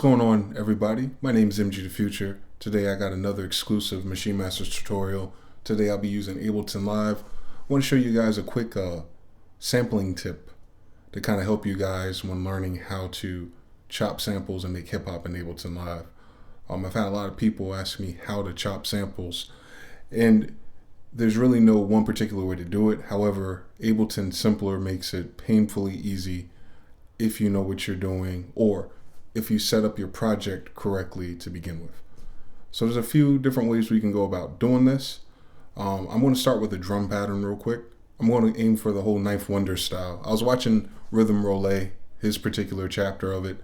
going on, everybody? My name is MG the Future. Today I got another exclusive Maschine Masters tutorial. Today I'll be using Ableton Live. I want to show you guys a quick sampling tip to kind of help you guys when learning how to chop samples and make hip hop in Ableton Live. I've had a lot of people ask me how to chop samples, and there's really no one particular way to do it. However, Ableton Simpler makes it painfully easy if you know what you're doing or if you set up your project correctly to begin with. So there's a few different ways we can go about doing this. I'm going to start with a drum pattern real quick. I'm going to aim for the whole Knife Wonder style. I was watching Rhythm Roulette, his particular chapter of it,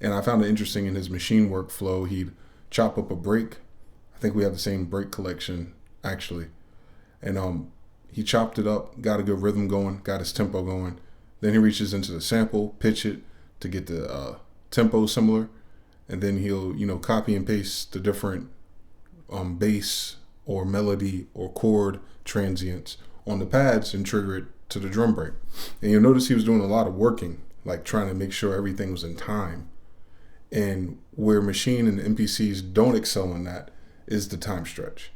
and I found it interesting in his machine workflow. He'd chop up a break. I think we have the same break collection actually. And he chopped it up, got a good rhythm going, got his tempo going. Then he reaches into the sample, pitch it to get the tempo similar, and then he'll copy and paste the different bass or melody or chord transients on the pads and trigger it to the drum break. And you'll notice he was doing a lot of working, like trying to make sure everything was in time. And where Maschine and MPCs don't excel in that is the time stretch.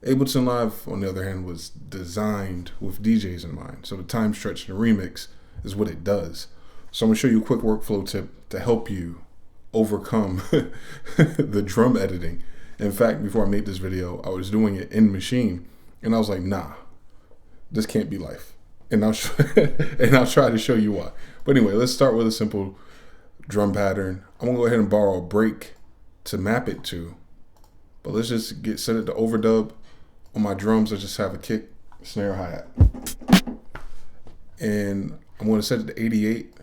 Ableton Live, on the other hand, was designed with DJs in mind. So the time stretch in the remix is what it does. So I'm going to show you a quick workflow tip to help you overcome the drum editing. In fact, before I made this video, I was doing it in Maschine, and I was like, nah, this can't be life. And I'll try to show you why. But anyway, let's start with a simple drum pattern. I'm going to go ahead and borrow a break to map it to. But let's just set it to overdub. On my drums, I just have a kick, snare, hi-hat. And I'm going to set it to 88.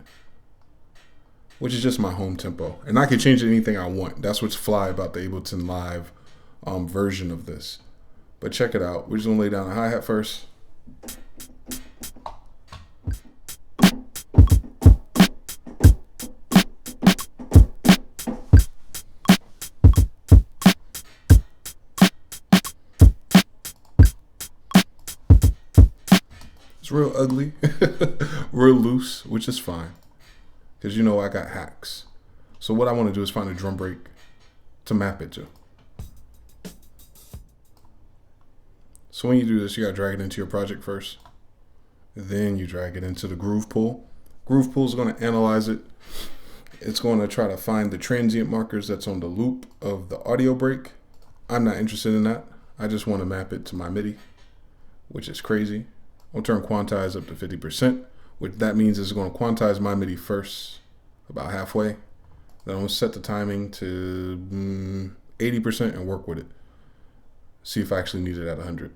Which is just my home tempo. And I can change it to anything I want. That's what's fly about the Ableton Live version of this. But check it out. We're just gonna lay down a hi-hat first. It's real ugly, real loose, which is fine. Because I got hacks. So what I want to do is find a drum break to map it to. So when you do this, you got to drag it into your project first. Then you drag it into the groove pool. Groove pool is going to analyze it. It's going to try to find the transient markers that's on the loop of the audio break. I'm not interested in that. I just want to map it to my MIDI, which is crazy. I'll turn quantize up to 50%. Which that means is going to quantize my MIDI first, about halfway. Then I'm going to set the timing to 80% and work with it. See if I actually need it at 100.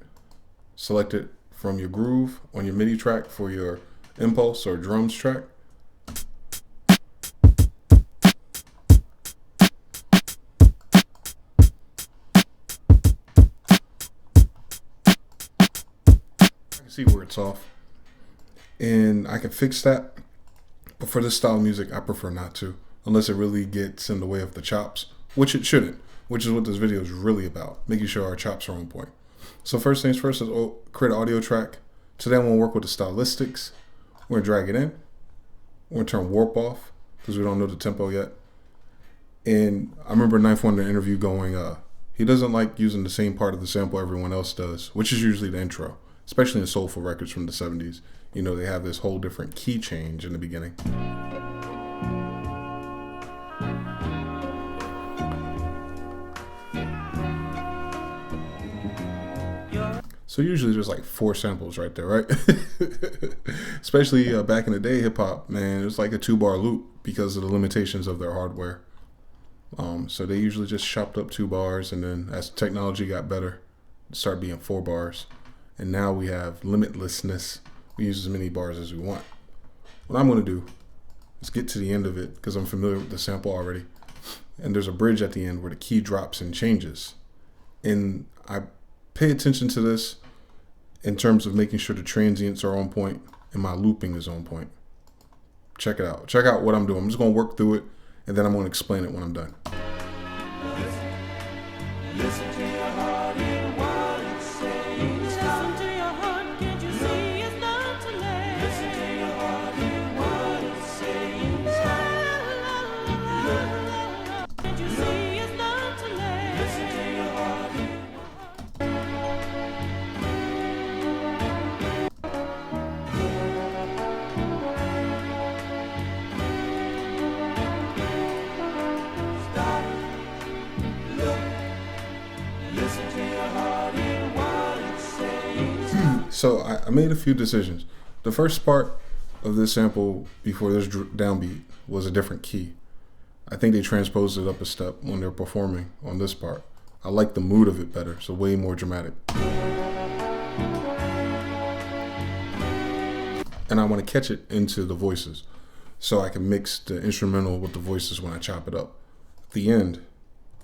Select it from your groove on your MIDI track for your impulse or drums track. I can see where it's off. And I can fix that, but for this style of music, I prefer not to, unless it really gets in the way of the chops, which it shouldn't, which is what this video is really about, making sure our chops are on point. So first things first is create an audio track. Today I'm going to work with the stylistics. We're going to drag it in. We're going to turn warp off because we don't know the tempo yet. And I remember Knife Wonder interview going, he doesn't like using the same part of the sample everyone else does, which is usually the intro, especially in soulful records from the 70s. They have this whole different key change in the beginning. So usually there's like 4 samples right there, right? Especially back in the day, hip hop, man, it was like a 2-bar loop because of the limitations of their hardware. So they usually just chopped up 2 bars, and then as technology got better, it started being 4 bars. And now we have limitlessness. We use as many bars as we want. What I'm going to do is get to the end of it because I'm familiar with the sample already. And there's a bridge at the end where the key drops and changes. And I pay attention to this in terms of making sure the transients are on point and my looping is on point. Check it out. Check out what I'm doing. I'm just going to work through it, and then I'm going to explain it when I'm done. Listen to your heart and what it says. Listen to your heart, can't you see it's not too late? Listen to your heart and what it says. So I made a few decisions. The first part of this sample before this downbeat was a different key. I think they transposed it up a step when they're performing on this part. I like the mood of it better, so way more dramatic. And I want to catch it into the voices so I can mix the instrumental with the voices when I chop it up. At the end,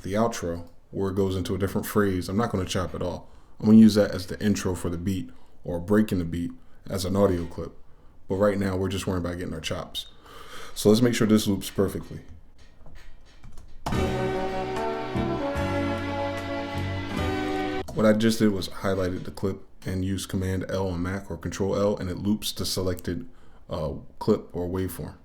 the outro, where it goes into a different phrase, I'm not going to chop it all. I'm going to use that as the intro for the beat or a break in the beat as an audio clip. But right now, we're just worrying about getting our chops. So let's make sure this loops perfectly. What I just did was highlighted the clip and used Command L on Mac or Control L, and it loops the selected clip or waveform.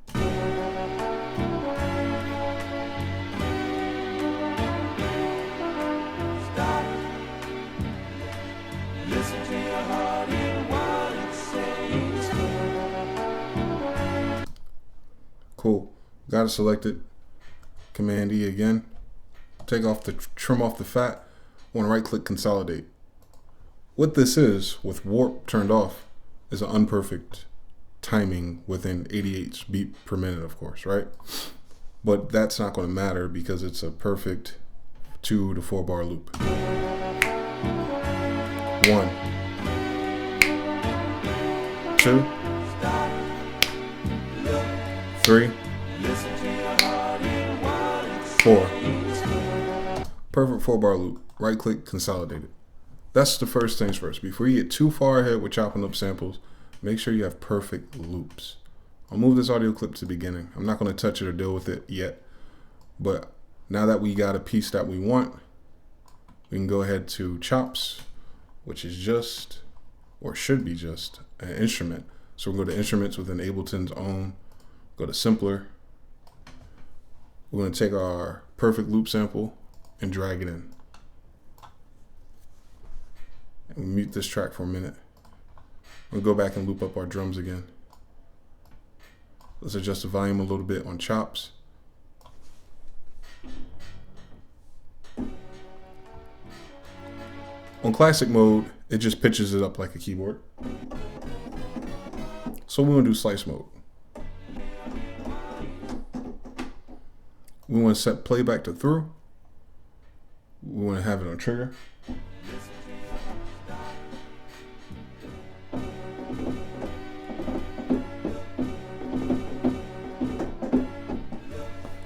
Cool. Got it selected. Command E again. Take off the trim off the fat. Want to right click consolidate. What this is, with warp turned off, is an unperfect timing within 88 beats per minute, of course, right? But that's not going to matter because it's a perfect 2 to 4 bar loop. 1, 2, 3, 4. Perfect 4 bar loop. Right click, consolidate it. That's the first things first. Before you get too far ahead with chopping up samples, make sure you have perfect loops. I'll move this audio clip to the beginning. I'm not going to touch it or deal with it yet. But now that we got a piece that we want, we can go ahead to chops, which is just, or should be just, an instrument. So we'll go to instruments within Ableton's own, go to simpler. We're going to take our perfect loop sample and drag it in. And we mute this track for a minute. We'll go back and loop up our drums again. Let's adjust the volume a little bit on chops. On classic mode, it just pitches it up like a keyboard. So we're going to do slice mode. We want to set playback to through. We want to have it on trigger.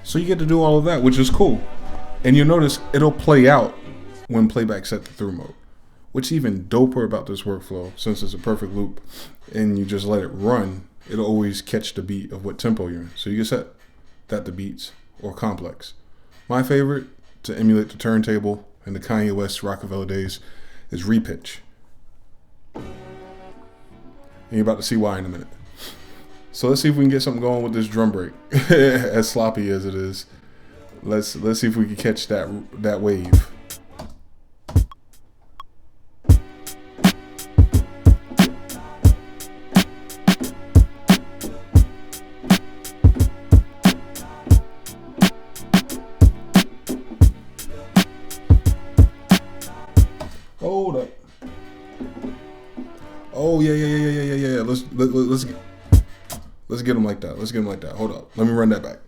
So you get to do all of that, which is cool. And you'll notice it'll play out when playback set to through mode. What's even doper about this workflow, since it's a perfect loop and you just let it run, it'll always catch the beat of what tempo you're in. So you can set that to beats or complex. My favorite to emulate the turntable in the Kanye West Rockefeller days is repitch. And you're about to see why in a minute. So let's see if we can get something going with this drum break. As sloppy as it is, let's see if we can catch that wave. Hold up. Oh yeah. Let's get them like that. Let's get them like that. Hold up. Let me run that back.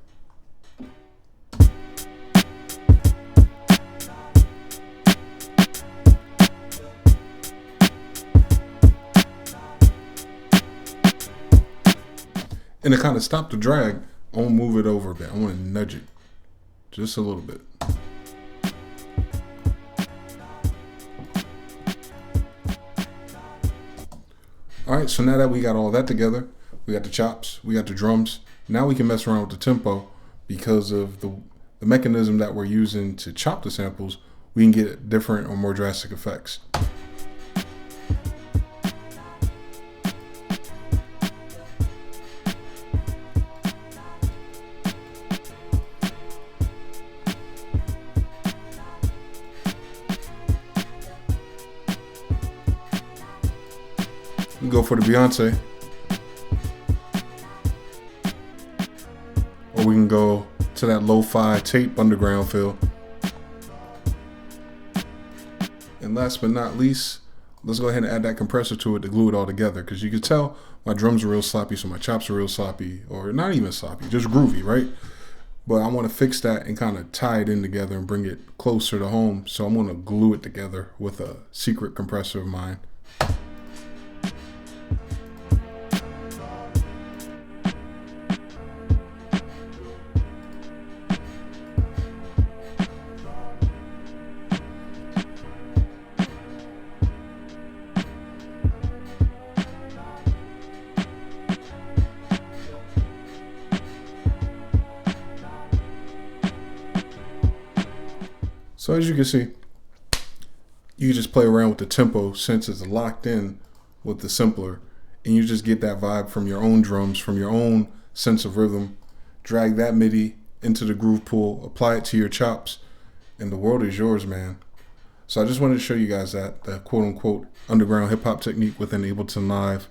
And to kind of stop the drag, I want to move it over a bit. I want to nudge it just a little bit. All right, so now that we got all that together, we got the chops, we got the drums, now we can mess around with the tempo because of the mechanism that we're using to chop the samples. We can get different or more drastic effects. We go for the Beyonce, or we can go to that lo-fi tape underground feel. And last but not least, let's go ahead and add that compressor to it to glue it all together, because you can tell my drums are real sloppy, so my chops are real sloppy, or not even sloppy, just groovy, right? But I want to fix that and kind of tie it in together and bring it closer to home. So I'm going to glue it together with a secret compressor of mine. So as you can see, you just play around with the tempo since it's locked in with the simpler, and you just get that vibe from your own drums, from your own sense of rhythm. Drag that MIDI into the groove pool, apply it to your chops, and the world is yours, man. So I just wanted to show you guys that quote unquote underground hip hop technique within Ableton Live,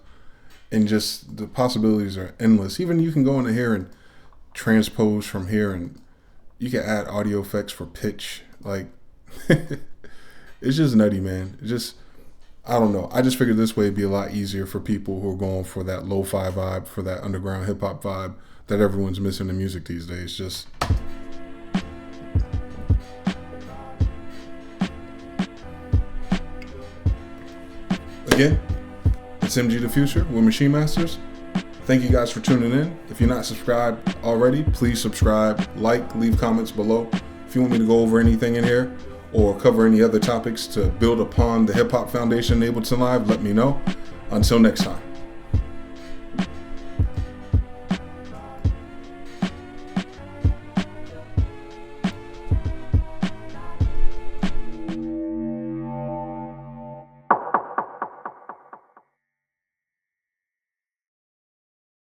and just the possibilities are endless. Even you can go into here and transpose from here, and you can add audio effects for pitch. Like, it's just nutty, man. It just, I don't know. I just figured this way it'd be a lot easier for people who are going for that lo-fi vibe, for that underground hip hop vibe that everyone's missing in music these days. Just again, it's MG the Future with Maschine Masters. Thank you guys for tuning in. If you're not subscribed already, please subscribe, like, leave comments below. If you want me to go over anything in here or cover any other topics to build upon the hip hop foundation in Ableton Live, let me know. Until next time.